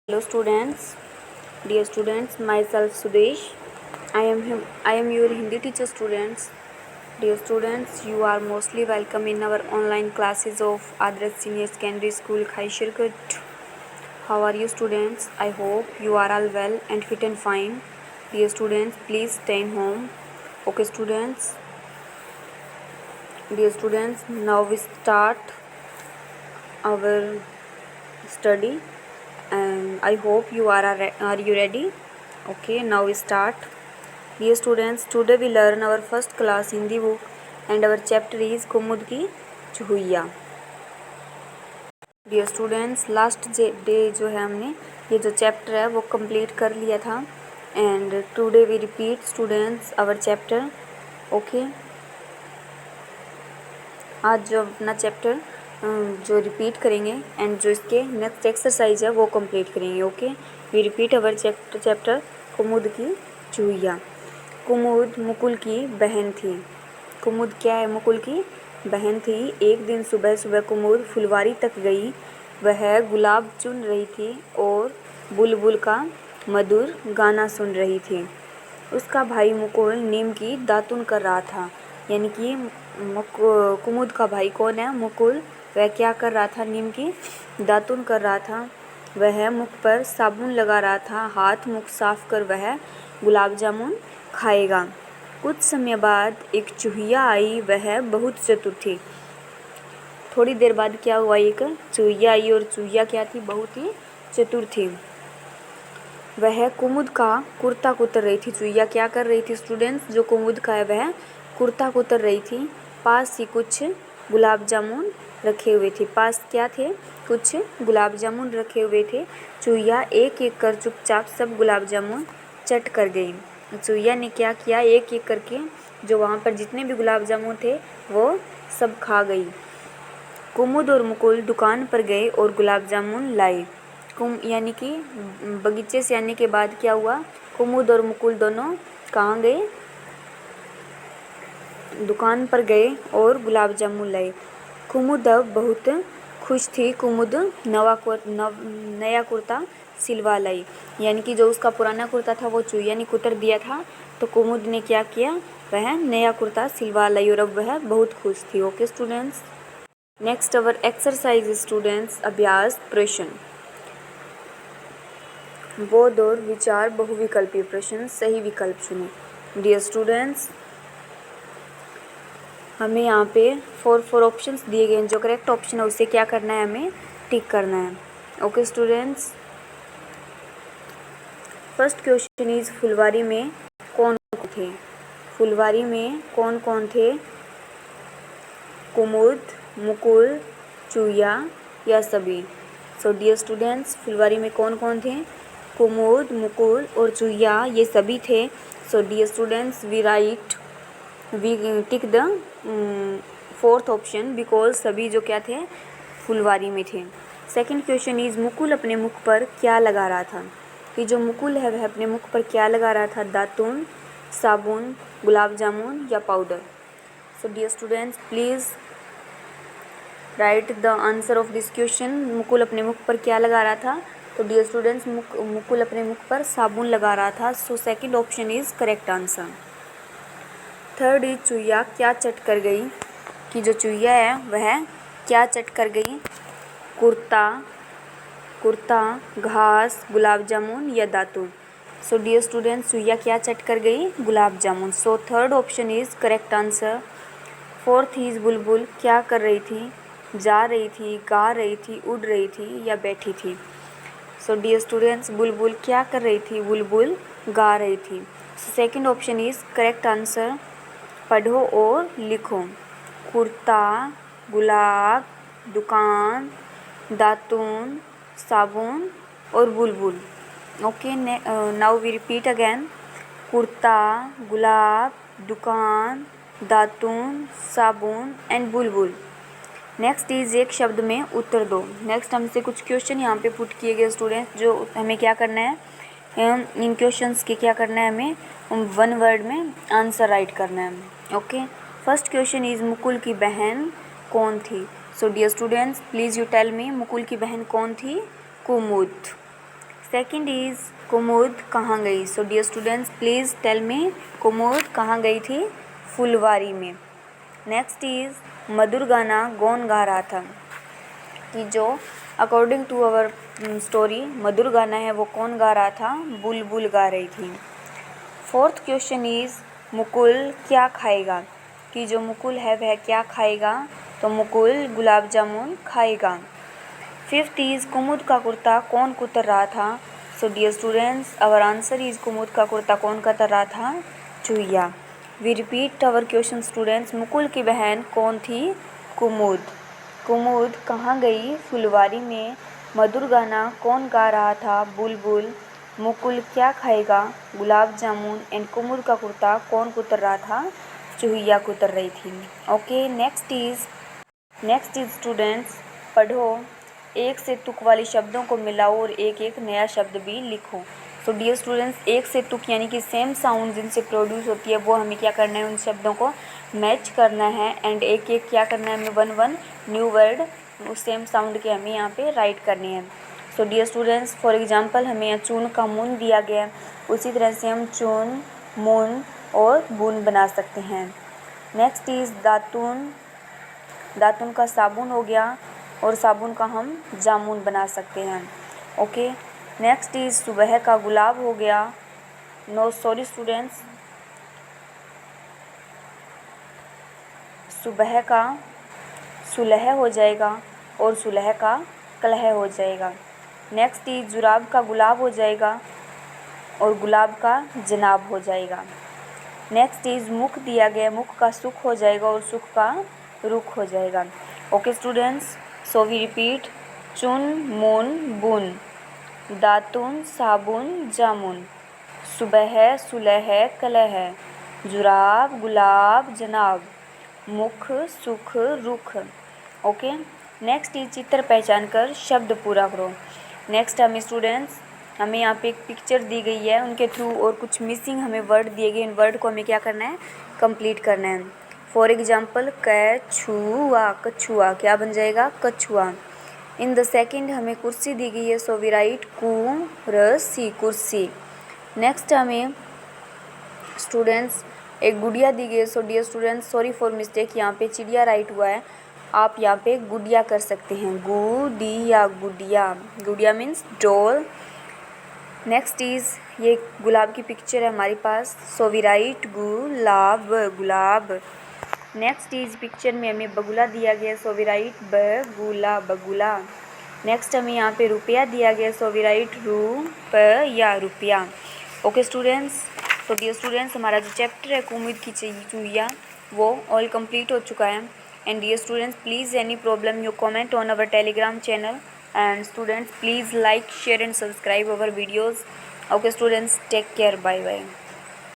Hello dear students, myself Sudesh. I am your Hindi teacher students. Dear students, you are mostly welcome in our online classes of Adarsh Senior Secondary School, Khaishirkut. How are you students? I hope you are all well and fit and fine. Dear students, please stay home. Okay students. Dear students, now we start our study. And I hope you are you ready? Okay, now we start. Dear students, today we learn our first class Hindi book and our chapter is कुमुद की चूहिया. Dear students, last day जो है हमने ये जो chapter है वो complete कर लिया था and today we repeat students our chapter. Okay, आज जो अपना चैप्टर जो रिपीट करेंगे एंड जो इसके नेक्स्ट एक्सरसाइज है वो कंप्लीट करेंगे. Okay, we repeat our chapter Kumud की चूहिया. कुमुद मुकुल की बहन थी. कुमुद क्या है? मुकुल की बहन थी. एक दिन सुबह सुबह कुमुद फुलवारी तक गई. वह गुलाब चुन रही थी और बुलबुल का मधुर गाना सुन रही थी. उसका भाई मुकुल नीम की दातुन कर रहा था. यानी कि कुमुद का भाई कौन है? मुकुल. वह क्या कर रहा था? नीम की दातुन कर रहा था. वह मुख पर साबुन लगा रहा था. हाथ मुख साफ कर वह गुलाब जामुन खाएगा. कुछ समय बाद एक चूहिया आई. वह बहुत चतुर थी. थोड़ी देर बाद क्या हुआ? एक चूहिया आई और चूहिया क्या थी? बहुत ही चतुर थी. वह कुमुद का कुर्ता कुतर रही थी. चूहिया क्या कर रही थी स्टूडेंट्स? जो कुमुद का है वह कुर्ता कुतर रही थी. पास ही कुछ गुलाब जामुन रखे हुए थे. पास क्या थे? कुछ गुलाब जामुन रखे हुए थे. चूहिया एक एक कर चुपचाप सब गुलाब जामुन चट कर गई. चूहिया ने क्या किया? एक एक करके जो वहाँ पर जितने भी गुलाब जामुन थे वो सब खा गई. कुमुद और मुकुल दुकान पर गए और गुलाब जामुन लाए. यानी कि बगीचे से आने के बाद क्या हुआ? कुमुद और मुकुल दोनों कहाँ गए? दुकान पर गए और गुलाब जामुन लाए. कुमुद अब बहुत खुश थी. कुमुद नया कुर्ता सिलवा लाई. यानी कि जो उसका पुराना कुर्ता था वो चूहिया ने कुतर दिया था. तो कुमुद ने क्या किया? वह नया कुर्ता सिलवा लाई और अब वह बहुत खुश थी. Okay students, next our exercise students. अभ्यास प्रश्न. बोध और विचार बहुविकल्पीय प्रश्न. सही विकल्प चुनें. डियर स्टूडेंट्स, हमें यहाँ पे फोर ऑप्शंस दिए गए हैं. जो करेक्ट ऑप्शन है उसे क्या करना है? हमें टिक करना है. Okay students, first question is फुलवारी में कौन कौन थे? फुलवारी में कौन कौन थे? कुमुद, मुकुल, चूहिया या सभी? सो डियर स्टूडेंट्स, फुलवारी में कौन कौन थे? कुमुद, मुकुल और चूहिया, ये सभी थे. So dear students, we tick the fourth option because सभी जो क्या थे? फुलवारी में थे. सेकंड क्वेश्चन इज मुकुल अपने मुख पर क्या लगा रहा था? कि जो मुकुल है वह अपने मुख पर क्या लगा रहा था? दातुन, साबुन, गुलाब जामुन या powder? So dear students, please write the answer of this question. Mukul अपने मुख पर क्या लगा रहा था? तो डियर स्टूडेंट्स, मुकुल अपने मुख पर साबुन लगा रहा था. So second option is correct answer. Third is चूहिया क्या चट कर गई? कि जो चूहिया है वह क्या चट कर गई? कुर्ता, घास, गुलाब जामुन या दातुन? सो डियर स्टूडेंट्स, चूहिया क्या चट कर गई? Gulab jamun. So third option is correct answer. Fourth is बुलबुल क्या कर रही थी? जा रही थी, गा रही थी, उड़ रही थी या बैठी थी? सो डियर स्टूडेंट्स, बुलबुल क्या कर रही थी? बुलबुल गा रही थी. Second option is correct answer. पढ़ो और लिखो. कुर्ता, गुलाब, दुकान, दातुन, साबुन और बुलबुल. Okay, now we repeat again. कुर्ता, गुलाब, दुकान, दातुन, साबुन एंड बुलबुल. नेक्स्ट इज एक शब्द में उत्तर दो. नेक्स्ट हमसे कुछ क्वेश्चन यहाँ पे पुट किए गए स्टूडेंट्स, जो हमें क्या करना है? इन क्वेश्चंस के क्या करना है? हमें वन वर्ड में आंसर राइट करना है. Okay, first question is Mukul की बहन कौन थी? So dear students, please you tell me, Mukul की बहन कौन थी? कुमुद. सेकंड इज कुमुद कहाँ गई। So dear students please tell me Kumud कहाँ गई थी, फुलवारी में। नेक्स्ट इज मधुर गाना कौन गा रहा था, कि जो अकॉर्डिंग टू अवर स्टोरी मधुर गाना है वो कौन गा रहा था, बुलबुल गा रही थी। फोर्थ क्वेश्चन इज मुकुल क्या खाएगा, कि जो मुकुल है वह क्या खाएगा, तो मुकुल गुलाब जामुन खाएगा। फिफ्थ इज कुमुद का कुर्ता कौन कुतर रहा था। So dear students our answer is Kumud का कुर्ता कौन कुतर रहा था, चूहिया। We repeat our question students, Mukul की बहन कौन थी, कुमुद। कुमुद कहाँ गई, फुलवारी में। मधुर गाना कौन गा रहा था, बुलबुल। मुकुल क्या खाएगा, गुलाब जामुन। एंड कुमुद का कुर्ता कौन कुतर रहा था, चूहिया कुतर रही थी। ओके नेक्स्ट इज स्टूडेंट्स पढ़ो, एक से तुक वाली शब्दों को मिलाओ और एक एक नया शब्द भी लिखो। सो डियर स्टूडेंट्स एक से तुक यानी कि सेम साउंड जिनसे प्रोड्यूस होती है वो हमें क्या करना है, उन शब्दों को मैच करना है। एंड एक एक क्या करना है, हमें वन न्यू वर्ड उस सेम साउंड के हमें यहाँ पे राइट करनी है। So dear students for example हमें यहाँ चून का मुन दिया गया है, उसी तरह से हम चून, मुन और बुन बना सकते हैं। नेक्स्ट इज दातुन, दातुन का साबुन हो गया और साबुन का हम जामुन बना सकते हैं। ओके नेक्स्ट इज सुबह का गुलाब हो गया। नो सॉरी स्टूडेंट्स, सुबह का सुलह हो जाएगा और सुलह का कलह हो जाएगा। नेक्स्ट इज जुराब का गुलाब हो जाएगा और गुलाब का जनाब हो जाएगा। नेक्स्ट इज मुख दिया गया, मुख का सुख हो जाएगा और सुख का रुख हो जाएगा। Okay students so we repeat, चुन मुन बुन, दातुन साबुन जामुन, सुबह सुलह कलह, जुराब गुलाब जनाब, मुख सुख रुख। ओके नेक्स्ट इज चित्र पहचान कर शब्द पूरा करो। नेक्स्ट हमें स्टूडेंट्स हमें यहाँ पे एक पिक्चर दी गई है, उनके थ्रू और कुछ मिसिंग हमें वर्ड दिए गए, इन वर्ड को हमें क्या करना है, कंप्लीट करना है। फॉर एग्जाम्पल कछुआ, कछुआ क्या बन जाएगा, कछुआ। इन द सेकंड हमें कुर्सी दी गई है, सो वी राइट कुर्सी, कुर्सी। नेक्स्ट हमें स्टूडेंट्स एक गुड़िया दी गई है, so dear students sorry for mistake, यहाँ पे चिड़िया राइट हुआ है, आप यहाँ पे गुड़िया कर सकते हैं, गुड़िया, गुड़िया, गुड़िया मीन्स डॉल। नेक्स्ट इज़ ये गुलाब की पिक्चर है हमारे पास, so we write gulab, gulab. Next is picture में हमें बगुला दिया गया, सो वी राइट बगुला, बगुला। नेक्स्ट हमें यहाँ पे रुपया दिया गया, सो वी राइट रुपया, रुपया। ओके स्टूडेंट्स तो डियर स्टूडेंट्स हमारा जो चैप्टर है कुमुद की चूहिया वो ऑल कंप्लीट हो चुका है। And dear students please any problem you comment on our Telegram channel, and students please like, share and subscribe our videos. Okay students, take care, bye bye.